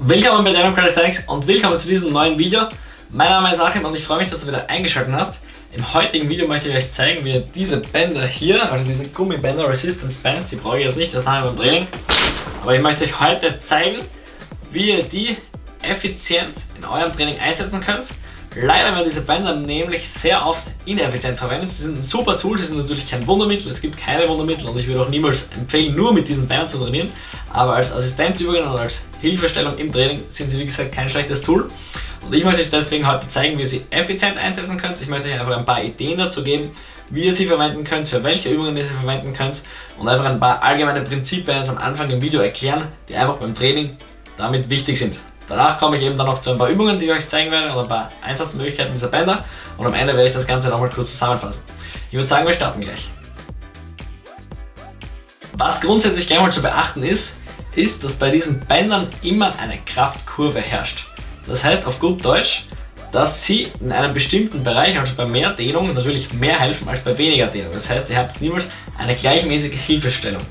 Willkommen bei Dynamo Calisthenics und willkommen zu diesem neuen Video. Mein Name ist Achim und ich freue mich, dass du wieder eingeschaltet hast. Im heutigen Video möchte ich euch zeigen, wie ihr diese Bänder hier, also diese Gummibänder Resistance Bands, die brauche ich jetzt nicht, das nachher beim Training, aber ich möchte euch heute zeigen, wie ihr die effizient in eurem Training einsetzen könnt. Leider werden diese Bänder nämlich sehr oft ineffizient verwendet. Sie sind ein super Tool, sie sind natürlich kein Wundermittel, es gibt keine Wundermittel und ich würde auch niemals empfehlen, nur mit diesen Bändern zu trainieren. Aber als Assistenzübungen und als Hilfestellung im Training sind sie wie gesagt kein schlechtes Tool. Und ich möchte euch deswegen heute zeigen, wie ihr sie effizient einsetzen könnt. Ich möchte euch einfach ein paar Ideen dazu geben, wie ihr sie verwenden könnt, für welche Übungen ihr sie verwenden könnt und einfach ein paar allgemeine Prinzipien jetzt am Anfang im Video erklären, die einfach beim Training damit wichtig sind. Danach komme ich eben dann noch zu ein paar Übungen, die ich euch zeigen werde und ein paar Einsatzmöglichkeiten dieser Bänder und am Ende werde ich das Ganze nochmal kurz zusammenfassen. Ich würde sagen, wir starten gleich. Was grundsätzlich gleich mal zu beachten ist, dass bei diesen Bändern immer eine Kraftkurve herrscht. Das heißt auf gut Deutsch, dass sie in einem bestimmten Bereich, also bei mehr Dehnung, natürlich mehr helfen als bei weniger Dehnung. Das heißt, ihr habt niemals eine gleichmäßige Hilfestellung.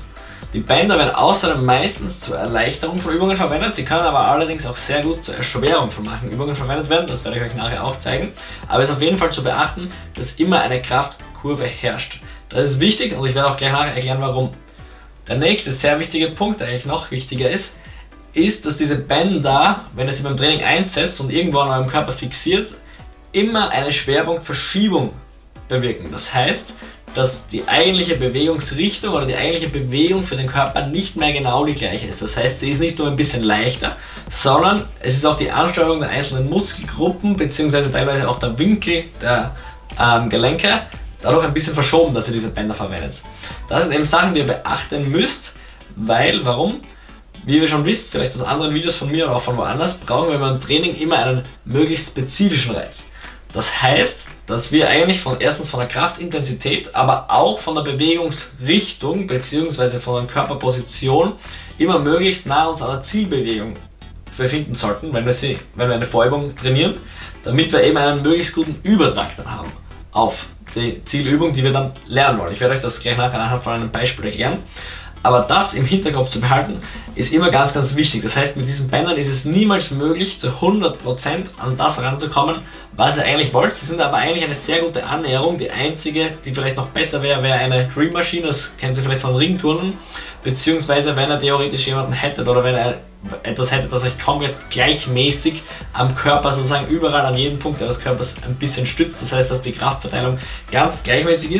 Die Bänder werden außerdem meistens zur Erleichterung von Übungen verwendet, sie können aber allerdings auch sehr gut zur Erschwerung von manchen Übungen verwendet werden, das werde ich euch nachher auch zeigen. Aber es ist auf jeden Fall zu beachten, dass immer eine Kraftkurve herrscht. Das ist wichtig und ich werde auch gleich nachher erklären, warum. Der nächste sehr wichtige Punkt, der eigentlich noch wichtiger ist, dass diese Bänder, wenn ihr sie beim Training einsetzt und irgendwo an eurem Körper fixiert, immer eine Schwerpunktverschiebung bewirken. Das heißt, dass die eigentliche Bewegungsrichtung oder die eigentliche Bewegung für den Körper nicht mehr genau die gleiche ist. Das heißt, sie ist nicht nur ein bisschen leichter, sondern es ist auch die Ansteuerung der einzelnen Muskelgruppen bzw. teilweise auch der Winkel der Gelenke dadurch ein bisschen verschoben, dass ihr diese Bänder verwendet. Das sind eben Sachen, die ihr beachten müsst, weil, warum? Wie ihr schon wisst, vielleicht aus anderen Videos von mir oder auch von woanders, brauchen wir beim Training immer einen möglichst spezifischen Reiz. Das heißt, dass wir eigentlich erstens von der Kraftintensität, aber auch von der Bewegungsrichtung bzw. von der Körperposition immer möglichst nah uns an der Zielbewegung befinden sollten, wenn wir eine Vorübung trainieren, damit wir eben einen möglichst guten Übertrag dann haben auf die Zielübung, die wir dann lernen wollen. Ich werde euch das gleich nachher anhand von einem Beispiel erklären. Aber das im Hinterkopf zu behalten, ist immer ganz, ganz wichtig. Das heißt, mit diesen Bändern ist es niemals möglich, zu 100% an das ranzukommen, was ihr eigentlich wollt. Sie sind aber eigentlich eine sehr gute Annäherung. Die einzige, die vielleicht noch besser wäre, wäre eine Dream Machine. Das kennen Sie vielleicht von Ringturnen. Beziehungsweise, wenn ihr theoretisch jemanden hättet oder wenn ihr etwas hättet, das euch komplett gleichmäßig am Körper, sozusagen überall an jedem Punkt eures Körpers ein bisschen stützt. Das heißt, dass die Kraftverteilung ganz gleichmäßig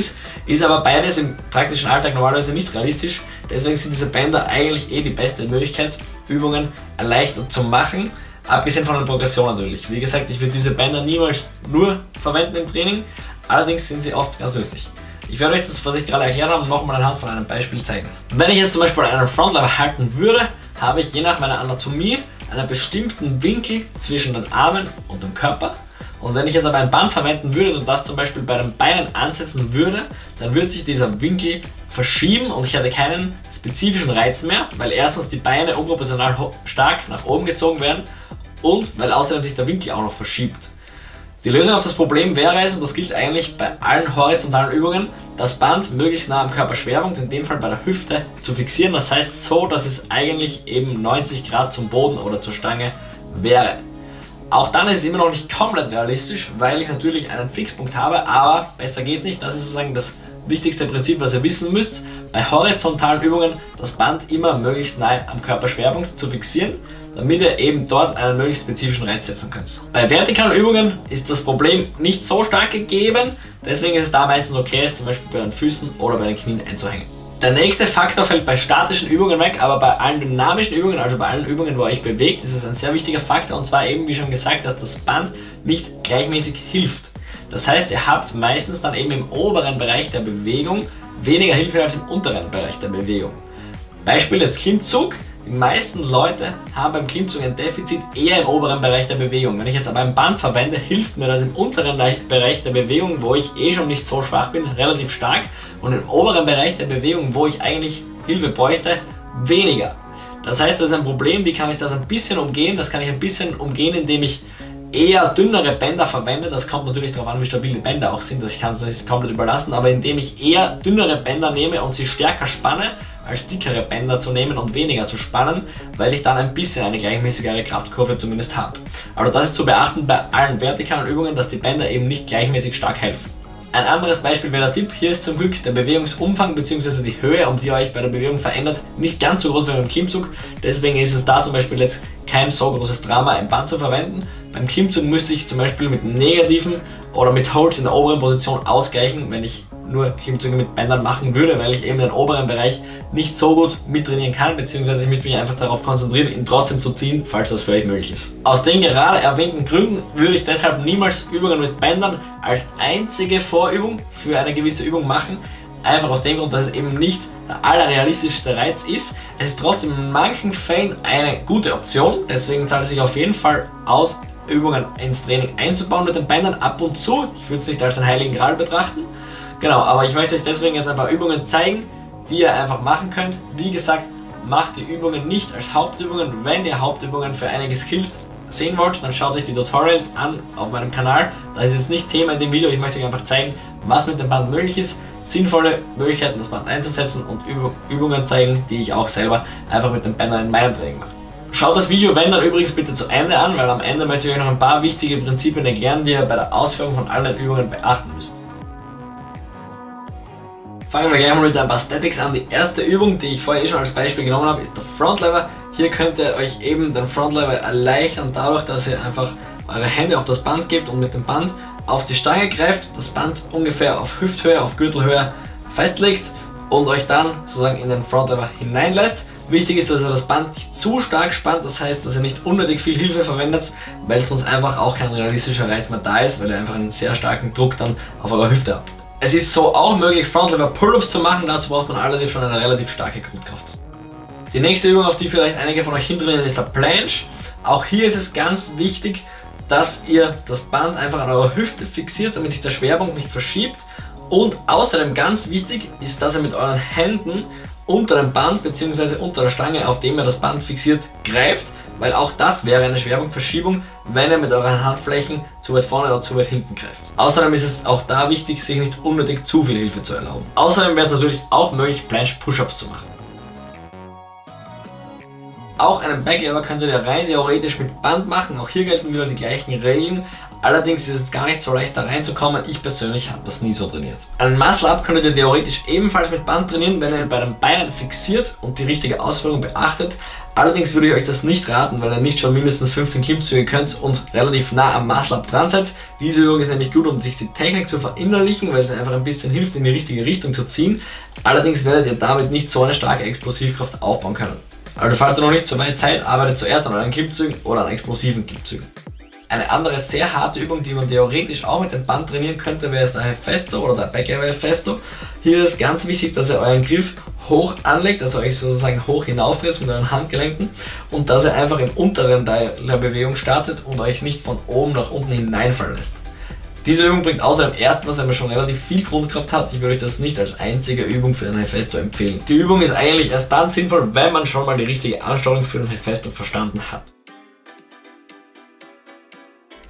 ist aber beides im praktischen Alltag normalerweise nicht realistisch. Deswegen sind diese Bänder eigentlich die beste Möglichkeit, Übungen erleichtert zu machen, abgesehen von der Progression natürlich. Wie gesagt, ich würde diese Bänder niemals nur verwenden im Training, allerdings sind sie oft ganz nützlich. Ich werde euch das, was ich gerade erklärt habe, nochmal anhand von einem Beispiel zeigen. Wenn ich jetzt zum Beispiel einen Frontlever halten würde, habe ich je nach meiner Anatomie einen bestimmten Winkel zwischen den Armen und dem Körper. Und wenn ich jetzt aber ein Band verwenden würde und das zum Beispiel bei den Beinen ansetzen würde, dann würde sich dieser Winkel verschieben und ich hätte keinen spezifischen Reiz mehr, weil erstens die Beine unproportional stark nach oben gezogen werden und weil außerdem sich der Winkel auch noch verschiebt. Die Lösung auf das Problem wäre es, und das gilt eigentlich bei allen horizontalen Übungen, das Band möglichst nah am Körperschwerpunkt, in dem Fall bei der Hüfte, zu fixieren. Das heißt so, dass es eigentlich eben 90 Grad zum Boden oder zur Stange wäre. Auch dann ist es immer noch nicht komplett realistisch, weil ich natürlich einen Fixpunkt habe, aber besser geht es nicht. Das ist sozusagen das wichtigste Prinzip, was ihr wissen müsst. Bei horizontalen Übungen das Band immer möglichst nah am Körperschwerpunkt zu fixieren, damit ihr eben dort einen möglichst spezifischen Reiz setzen könnt. Bei vertikalen Übungen ist das Problem nicht so stark gegeben, deswegen ist es da meistens okay, es zum Beispiel bei den Füßen oder bei den Knien einzuhängen. Der nächste Faktor fällt bei statischen Übungen weg, aber bei allen dynamischen Übungen, also bei allen Übungen, wo ihr euch bewegt, ist es ein sehr wichtiger Faktor und zwar eben, wie schon gesagt, dass das Band nicht gleichmäßig hilft. Das heißt, ihr habt meistens dann eben im oberen Bereich der Bewegung weniger Hilfe als im unteren Bereich der Bewegung. Beispiel jetzt Klimmzug. Die meisten Leute haben beim Klimmzug ein Defizit eher im oberen Bereich der Bewegung. Wenn ich jetzt aber ein Band verwende, hilft mir das im unteren Bereich der Bewegung, wo ich schon nicht so schwach bin, relativ stark und im oberen Bereich der Bewegung, wo ich eigentlich Hilfe bräuchte, weniger. Das heißt, das ist ein Problem. Wie kann ich das ein bisschen umgehen? Das kann ich ein bisschen umgehen, indem ich eher dünnere Bänder verwende. Das kommt natürlich darauf an, wie stabil die Bänder auch sind. Ich kann es nicht komplett überlassen, aber indem ich eher dünnere Bänder nehme und sie stärker spanne als dickere Bänder zu nehmen und weniger zu spannen, weil ich dann ein bisschen eine gleichmäßigere Kraftkurve zumindest habe. Also das ist zu beachten bei allen vertikalen Übungen, dass die Bänder eben nicht gleichmäßig stark helfen. Ein anderes Beispiel wäre der Tipp, hier ist zum Glück der Bewegungsumfang bzw. die Höhe, um die ihr euch bei der Bewegung verändert, nicht ganz so groß wie beim Klimmzug. Deswegen ist es da zum Beispiel jetzt kein so großes Drama, ein Band zu verwenden. Beim Klimmzug müsste ich zum Beispiel mit negativen oder mit Holds in der oberen Position ausgleichen, wenn ich nur Klimmzüge mit Bändern machen würde, weil ich eben den oberen Bereich nicht so gut mittrainieren kann, beziehungsweise ich möchte mich einfach darauf konzentrieren, ihn trotzdem zu ziehen, falls das für euch möglich ist. Aus den gerade erwähnten Gründen würde ich deshalb niemals Übungen mit Bändern als einzige Vorübung für eine gewisse Übung machen. Einfach aus dem Grund, dass es eben nicht der allerrealistischste Reiz ist. Es ist trotzdem in manchen Fällen eine gute Option, deswegen zahlt es sich auf jeden Fall aus, Übungen ins Training einzubauen mit den Bändern ab und zu. Ich würde es nicht als einen heiligen Gral betrachten. Genau, aber ich möchte euch deswegen jetzt ein paar Übungen zeigen, die ihr einfach machen könnt. Wie gesagt, macht die Übungen nicht als Hauptübungen. Wenn ihr Hauptübungen für einige Skills sehen wollt, dann schaut euch die Tutorials an auf meinem Kanal. Das ist jetzt nicht Thema in dem Video, ich möchte euch einfach zeigen, was mit dem Band möglich ist, sinnvolle Möglichkeiten, das Band einzusetzen und Übungen zeigen, die ich auch selber einfach mit den Bändern in meinem Training mache. Schaut das Video, wenn dann übrigens bitte zu Ende an, weil am Ende möchte ich euch noch ein paar wichtige Prinzipien erklären, die ihr bei der Ausführung von allen Übungen beachten müsst. Fangen wir gleich mal mit ein paar Statics an. Die erste Übung, die ich vorher schon als Beispiel genommen habe, ist der Front Lever. Hier könnt ihr euch eben den Front Lever erleichtern dadurch, dass ihr einfach eure Hände auf das Band gebt und mit dem Band auf die Stange greift, das Band ungefähr auf Hüfthöhe, auf Gürtelhöhe festlegt und euch dann sozusagen in den Front Lever hineinlässt. Wichtig ist, dass ihr das Band nicht zu stark spannt, das heißt, dass ihr nicht unnötig viel Hilfe verwendet, weil sonst einfach auch kein realistischer Reiz mehr da ist, weil ihr einfach einen sehr starken Druck dann auf eurer Hüfte habt. Es ist so auch möglich, Frontlever Pull-Ups zu machen, dazu braucht man allerdings schon eine relativ starke Grundkraft. Die nächste Übung, auf die vielleicht einige von euch hintrainieren, ist der Planche. Auch hier ist es ganz wichtig, dass ihr das Band einfach an eurer Hüfte fixiert, damit sich der Schwerpunkt nicht verschiebt. Und außerdem ganz wichtig ist, dass ihr mit euren Händen unter dem Band bzw. unter der Stange, auf dem ihr das Band fixiert, greift, weil auch das wäre eine Schwerpunktverschiebung, wenn ihr mit euren Handflächen zu weit vorne oder zu weit hinten greift. Außerdem ist es auch da wichtig, sich nicht unnötig zu viel Hilfe zu erlauben. Außerdem wäre es natürlich auch möglich, Planche Push-Ups zu machen. Auch einen Backlever könnt ihr rein theoretisch mit Band machen, auch hier gelten wieder die gleichen Regeln. Allerdings ist es gar nicht so leicht da reinzukommen, ich persönlich habe das nie so trainiert. Einen Muscle-Up könntet ihr theoretisch ebenfalls mit Band trainieren, wenn ihr bei den Beinen fixiert und die richtige Ausführung beachtet. Allerdings würde ich euch das nicht raten, weil ihr nicht schon mindestens 15 Klimmzüge könnt und relativ nah am Muscle-Up dran seid. Diese Übung ist nämlich gut, um sich die Technik zu verinnerlichen, weil sie einfach ein bisschen hilft, in die richtige Richtung zu ziehen. Allerdings werdet ihr damit nicht so eine starke Explosivkraft aufbauen können. Also falls ihr noch nicht so weit seid, arbeitet zuerst an euren Klimmzügen oder an explosiven Klimmzügen. Eine andere sehr harte Übung, die man theoretisch auch mit dem Band trainieren könnte, wäre der Hefesto oder der Backlever Hefesto. Hier ist es ganz wichtig, dass ihr euren Griff hoch anlegt, also euch sozusagen hoch hinauftritt mit euren Handgelenken und dass ihr einfach im unteren Teil der Bewegung startet und euch nicht von oben nach unten hineinfallen lässt. Diese Übung bringt außerdem erst was, wenn man schon relativ viel Grundkraft hat. Ich würde euch das nicht als einzige Übung für den Hefesto empfehlen. Die Übung ist eigentlich erst dann sinnvoll, wenn man schon mal die richtige Ansteuerung für den Hefesto verstanden hat.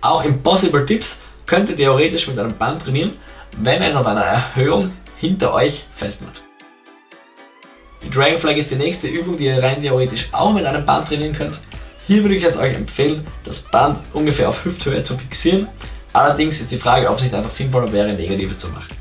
Auch Impossible Dips könnt ihr theoretisch mit einem Band trainieren, wenn ihr es auf einer Erhöhung hinter euch festmacht. Die Dragon Flag ist die nächste Übung, die ihr rein theoretisch auch mit einem Band trainieren könnt. Hier würde ich es euch empfehlen, das Band ungefähr auf Hüfthöhe zu fixieren. Allerdings ist die Frage, ob es nicht einfach sinnvoller wäre, Negative zu machen.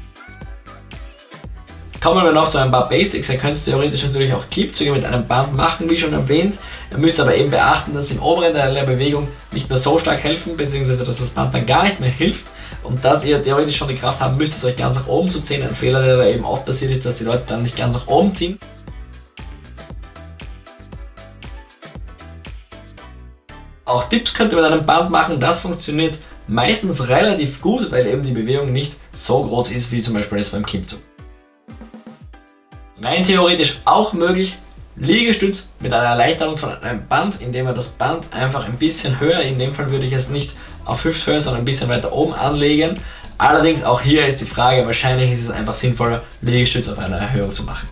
Kommen wir noch zu ein paar Basics. Ihr könnt theoretisch natürlich auch Klimmzüge mit einem Band machen, wie schon erwähnt. Ihr müsst aber eben beachten, dass im oberen Teil der Bewegung nicht mehr so stark helfen, beziehungsweise dass das Band dann gar nicht mehr hilft. Und dass ihr theoretisch schon die Kraft haben müsst, es euch ganz nach oben zu ziehen. Ein Fehler, der da eben oft passiert ist, dass die Leute dann nicht ganz nach oben ziehen. Auch Dips könnt ihr mit einem Band machen, das funktioniert meistens relativ gut, weil eben die Bewegung nicht so groß ist wie zum Beispiel jetzt beim Klimmzug. Rein theoretisch auch möglich, Liegestütz mit einer Erleichterung von einem Band, indem ihr das Band einfach ein bisschen höher, in dem Fall würde ich es nicht auf Hüfthöhe, sondern ein bisschen weiter oben anlegen. Allerdings auch hier ist die Frage, wahrscheinlich ist es einfach sinnvoller, Liegestütz auf einer Erhöhung zu machen.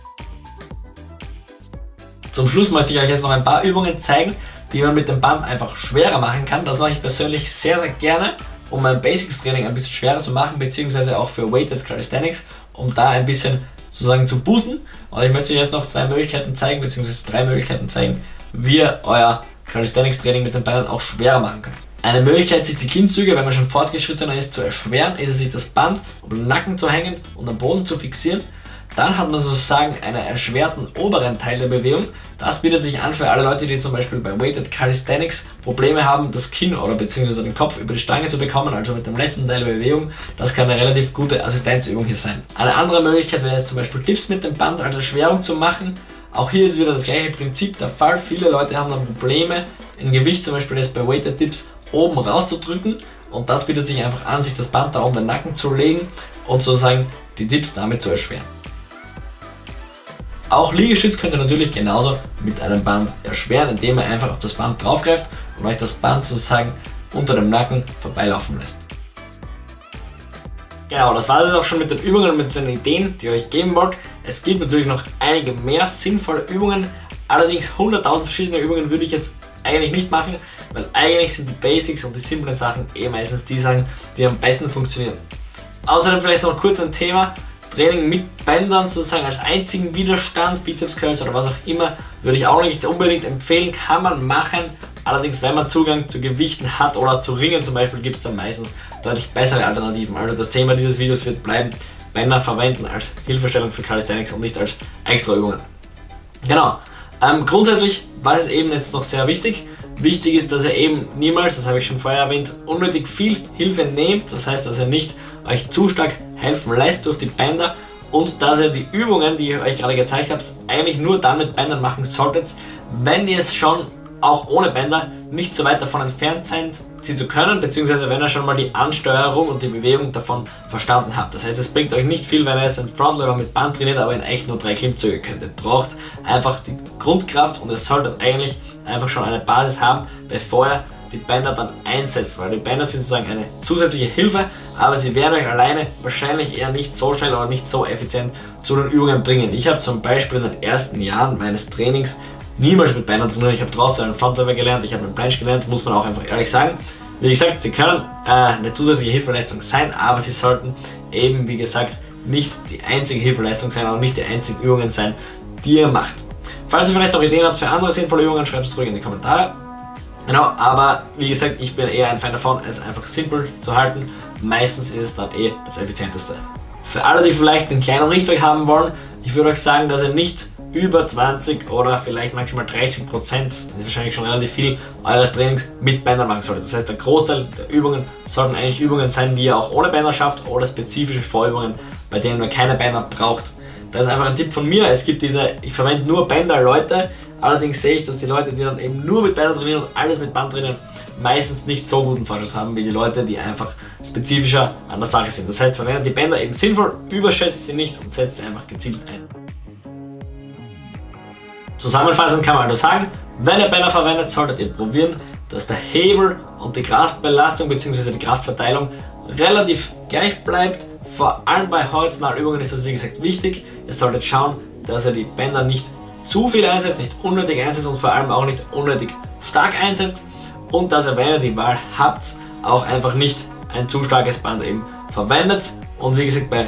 Zum Schluss möchte ich euch jetzt noch ein paar Übungen zeigen, die man mit dem Band einfach schwerer machen kann. Das mache ich persönlich sehr, sehr gerne, um mein Basics Training ein bisschen schwerer zu machen, beziehungsweise auch für Weighted Calisthenics, um da ein bisschen sozusagen zu boosten. Und ich möchte euch jetzt noch 2 Möglichkeiten zeigen, beziehungsweise 3 Möglichkeiten zeigen, wie ihr euer Calisthenics-Training mit den Beinen auch schwerer machen könnt. Eine Möglichkeit, sich die Klimmzüge, wenn man schon fortgeschrittener ist, zu erschweren, ist es, sich das Band um den Nacken zu hängen und am Boden zu fixieren. Dann hat man sozusagen einen erschwerten oberen Teil der Bewegung. Das bietet sich an für alle Leute, die zum Beispiel bei Weighted Calisthenics Probleme haben, das Kinn oder beziehungsweise den Kopf über die Stange zu bekommen, also mit dem letzten Teil der Bewegung. Das kann eine relativ gute Assistenzübung hier sein. Eine andere Möglichkeit wäre es zum Beispiel Dips mit dem Band als Erschwerung zu machen. Auch hier ist wieder das gleiche Prinzip der Fall. Viele Leute haben dann Probleme, ein Gewicht zum Beispiel jetzt bei Weighted Dips oben rauszudrücken, und das bietet sich einfach an, sich das Band da um den Nacken zu legen und sozusagen die Dips damit zu erschweren. Auch Liegestütz könnt ihr natürlich genauso mit einem Band erschweren, indem ihr einfach auf das Band draufgreift und euch das Band sozusagen unter dem Nacken vorbeilaufen lässt. Genau, das war es auch schon mit den Übungen und mit den Ideen, die ich euch geben wollte. Es gibt natürlich noch einige mehr sinnvolle Übungen, allerdings 100.000 verschiedene Übungen würde ich jetzt eigentlich nicht machen, weil eigentlich sind die Basics und die simplen Sachen meistens die Sachen, die am besten funktionieren. Außerdem vielleicht noch kurz ein Thema: Training mit Bändern sozusagen als einzigen Widerstand, Bizeps Curls oder was auch immer, würde ich auch nicht unbedingt empfehlen, kann man machen. Allerdings, wenn man Zugang zu Gewichten hat oder zu Ringen zum Beispiel, gibt es dann meistens deutlich bessere Alternativen. Also das Thema dieses Videos wird bleiben, Bänder verwenden als Hilfestellung für Calisthenics und nicht als extra Übungen. Genau. Grundsätzlich war es eben jetzt noch sehr wichtig. Wichtig ist, dass ihr eben niemals, das habe ich schon vorher erwähnt, unnötig viel Hilfe nehmt. Das heißt, dass ihr nicht euch zu stark helfen lässt durch die Bänder und dass ihr die Übungen, die ich euch gerade gezeigt habe, eigentlich nur dann mit Bändern machen solltet, wenn ihr es schon auch ohne Bänder nicht so weit davon entfernt seid, sie zu können, beziehungsweise wenn ihr schon mal die Ansteuerung und die Bewegung davon verstanden habt. Das heißt, es bringt euch nicht viel, wenn ihr jetzt einen Frontlever mit Band trainiert, aber in echt nur 3 Klimmzüge könnt. Ihr braucht einfach die Grundkraft und ihr solltet eigentlich einfach schon eine Basis haben, bevor ihr die Bänder dann einsetzt, weil die Bänder sind sozusagen eine zusätzliche Hilfe, aber sie werden euch alleine wahrscheinlich eher nicht so schnell oder nicht so effizient zu den Übungen bringen. Ich habe zum Beispiel in den ersten Jahren meines Trainings niemals mit Bändern trainiert. Ich habe draußen einen Frontlever gelernt, ich habe einen Planche gelernt, muss man auch einfach ehrlich sagen. Wie gesagt, sie können eine zusätzliche Hilfeleistung sein, aber sie sollten eben, wie gesagt, nicht die einzige Hilfeleistung sein und nicht die einzigen Übungen sein, die ihr macht. Falls ihr vielleicht noch Ideen habt für andere sinnvolle Übungen, schreibt es ruhig in die Kommentare. Genau, aber wie gesagt, ich bin eher ein Fan davon, es einfach simpel zu halten. Meistens ist es dann das effizienteste. Für alle, die vielleicht einen kleinen Richtweg haben wollen, ich würde euch sagen, dass ihr nicht über 20 oder vielleicht maximal 30%, das ist wahrscheinlich schon relativ viel, eures Trainings mit Bändern machen solltet. Das heißt, der Großteil der Übungen sollten eigentlich Übungen sein, die ihr auch ohne Bänder schafft, oder spezifische Vorübungen, bei denen ihr keine Bänder braucht. Das ist einfach ein Tipp von mir. Es gibt ich verwende nur Bänder, Leute. Allerdings sehe ich, dass die Leute, die dann eben nur mit Bändern trainieren und alles mit Band trainieren, meistens nicht so guten Fortschritt haben wie die Leute, die einfach spezifischer an der Sache sind. Das heißt, verwendet die Bänder eben sinnvoll, überschätzt sie nicht und setzt sie einfach gezielt ein. Zusammenfassend kann man also sagen, wenn ihr Bänder verwendet, solltet ihr probieren, dass der Hebel und die Kraftbelastung bzw. die Kraftverteilung relativ gleich bleibt. Vor allem bei horizontalen Übungen ist das wie gesagt wichtig. Ihr solltet schauen, dass ihr die Bänder nicht zu viel einsetzt, nicht unnötig einsetzt und vor allem auch nicht unnötig stark einsetzt. Und dass ihr, wenn ihr die Wahl habt, auch einfach nicht ein zu starkes Band eben verwendet. Und wie gesagt, bei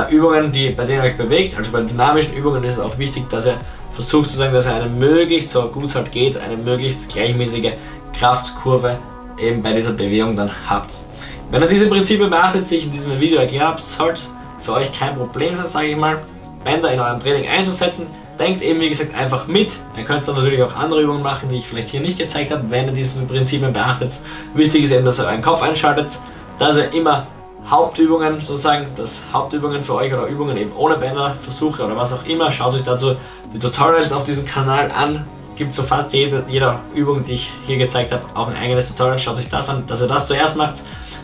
Übungen, bei denen ihr euch bewegt, also bei dynamischen Übungen, ist es auch wichtig, dass ihr versucht zu sagen, dass ihr eine möglichst, so gut es halt geht, eine möglichst gleichmäßige Kraftkurve eben bei dieser Bewegung dann habt. Wenn ihr diese Prinzipien beachtet, die ich in diesem Video erklärt habe, sollte für euch kein Problem sein, sage ich mal, Bänder in eurem Training einzusetzen. Denkt eben, wie gesagt, einfach mit. Ihr könnt dann natürlich auch andere Übungen machen, die ich vielleicht hier nicht gezeigt habe, wenn ihr diese Prinzipien beachtet. Wichtig ist eben, dass ihr euren Kopf einschaltet, dass ihr immer Hauptübungen sozusagen, dass Hauptübungen für euch oder Übungen eben ohne Bänder, Versuche oder was auch immer, schaut euch dazu die Tutorials auf diesem Kanal an. Gibt so fast jeder Übung, die ich hier gezeigt habe, auch ein eigenes Tutorial. Schaut euch das an, dass ihr das zuerst macht.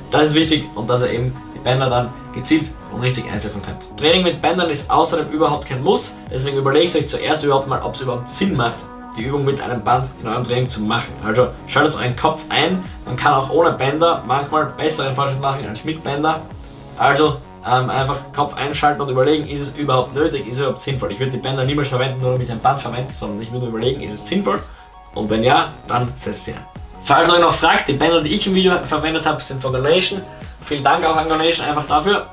Das ist wichtig und dass ihr eben die Bänder dann gezielt und richtig einsetzen könnt. Training mit Bändern ist außerdem überhaupt kein Muss, deswegen überlegt euch zuerst überhaupt mal, ob es überhaupt Sinn macht, die Übung mit einem Band in eurem Training zu machen. Also schaltet euren Kopf ein, man kann auch ohne Bänder manchmal besseren Fortschritt machen als mit Bänder. Also einfach Kopf einschalten und überlegen, ist es überhaupt nötig, ist es überhaupt sinnvoll. Ich würde die Bänder niemals verwenden, nur mit einem Band verwenden, sondern ich würde überlegen, ist es sinnvoll, und wenn ja, dann setzt sie ein. Falls ihr euch noch fragt, die Bänder, die ich im Video verwendet habe, sind von Donation. Vielen Dank auch an Donation einfach dafür.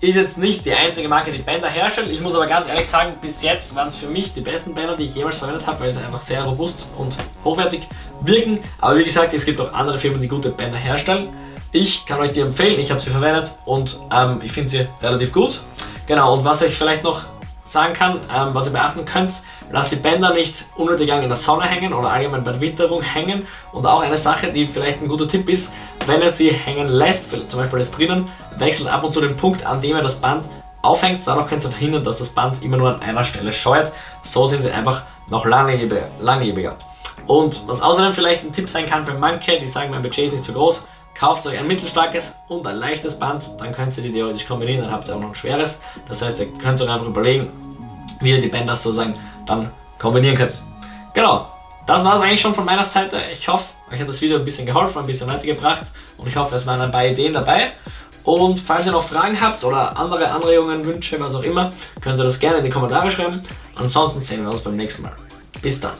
ist jetzt nicht die einzige Marke, die Bänder herstellt. Ich muss aber ganz ehrlich sagen, bis jetzt waren es für mich die besten Bänder, die ich jemals verwendet habe, weil sie einfach sehr robust und hochwertig wirken. Aber wie gesagt, es gibt auch andere Firmen, die gute Bänder herstellen. Ich kann euch die empfehlen, ich habe sie verwendet und ich finde sie relativ gut. Genau, und was ich vielleicht noch sagen kann, was ihr beachten könnt, lasst die Bänder nicht unnötig lang in der Sonne hängen oder allgemein bei der Witterung hängen. Und auch eine Sache, die vielleicht ein guter Tipp ist, wenn ihr sie hängen lässt, zum Beispiel jetzt drinnen, wechselt ab und zu den Punkt, an dem ihr das Band aufhängt. Dadurch könnt ihr verhindern, dass das Band immer nur an einer Stelle scheuert. So sind sie einfach noch langlebiger. Und was außerdem vielleicht ein Tipp sein kann für manche, die sagen, mein Budget ist nicht zu groß, kauft euch ein mittelstarkes und ein leichtes Band, dann könnt ihr die theoretisch kombinieren, dann habt ihr auch noch ein schweres. Das heißt, ihr könnt euch einfach überlegen, wie ihr die Bänder sozusagen dann kombinieren könnt. Genau, das war es eigentlich schon von meiner Seite. Ich hoffe, euch hat das Video ein bisschen geholfen, ein bisschen weitergebracht und ich hoffe, es waren ein paar Ideen dabei. Und falls ihr noch Fragen habt oder andere Anregungen, Wünsche, was auch immer, könnt ihr das gerne in die Kommentare schreiben. Ansonsten sehen wir uns beim nächsten Mal. Bis dann.